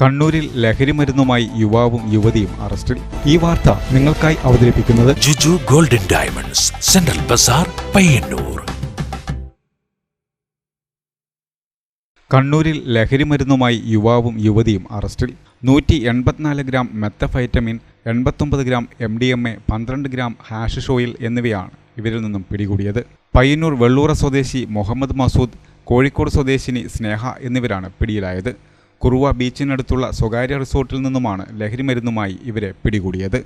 കണ്ണൂരിൽ ലഹരിമരുന്നുമായി യുവാവും യുവതിയും അറസ്റ്റിൽ. ഈ വാർത്ത നിങ്ങൾക്കായി അവതരിപ്പിക്കുന്നത് Juju golden diamonds, central bazaar, Payyanur. കണ്ണൂരിൽ ലഹരിമരുന്നുമായി യുവാവും യുവതിയും അറസ്റ്റിൽ. 184 gram methamphetamine, 89 gram MDMA, 12 gram hashish oil എന്നിവയാണ് ഇവരിൽ നിന്നും പിടികൂടിയത്. പയ്യന്നൂർ വെള്ളൂറ സ്വദേശി മുഹമ്മദ് മസൂദ്, കോഴിക്കോട് സ്വദേശിനി സ്നേഹ എന്നിവരാണ് പിടിയിലായത്. കുറുവ ബീച്ചിനടുത്തുള്ള സ്വകാര്യ റിസോർട്ടിൽ നിന്നുമാണ് ലഹരിമരുന്നുമായി ഇവരെ പിടികൂടിയത്.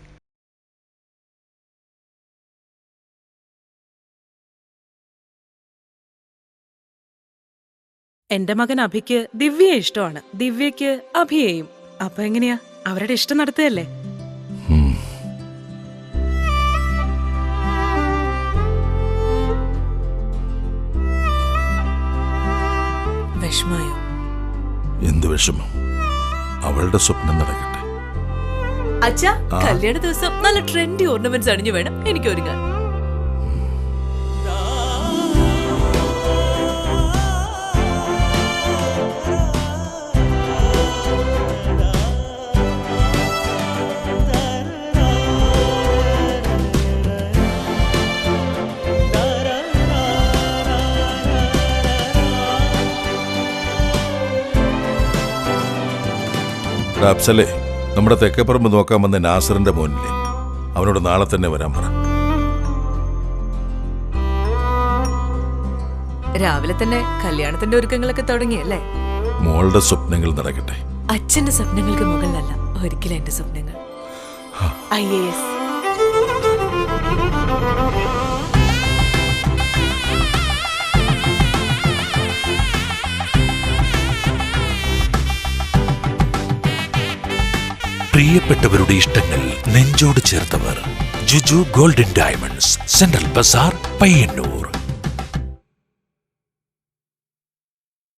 എന്റെ മകൻ അഭിക്ക് ദിവ്യയെ ഇഷ്ടമാണ്, ദിവ്യയ്ക്ക് അഭിയെയും. അപ്പൊ എങ്ങനെയാ, അവരുടെ ഇഷ്ടം നടത്തുകയല്ലേ? വിഷമായോ? എന്ത് വിഷമം? അവളുടെ സ്വപ്നം നടക്കട്ടെ. അച്ഛാ, കല്യാണ ദിവസം നല്ല ട്രെൻഡി ഓർണമെന്റ്സ് അണിഞ്ഞു വേണം എനിക്ക് ഒരുങ്ങാൻ. അഫ്സലേ, നമ്മുടെ തെക്കേപ്പറമ്പ് നോക്കാൻ വന്ന നാസറിന്റെ മോനില്ലേ, അവനോട് നാളെ തന്നെ വരാൻ പറ. രാവിലെ തന്നെ കല്യാണത്തിന്റെ ഒരുക്കങ്ങളൊക്കെ തുടങ്ങിയല്ലേ? മോളുടെ സ്വപ്നങ്ങൾ നടക്കട്ടെ. അച്ഛന്റെ സ്വപ്നങ്ങൾക്ക് മുകളിലല്ല ഒരിക്കലും എന്റെ സ്വപ്നങ്ങൾ. IAS. പ്രിയപ്പെട്ടവരുടെ ഇഷ്ടങ്ങൾ നെഞ്ചോട് ചേർത്തവർ. Juju golden diamonds, central bazaar, Payyanur.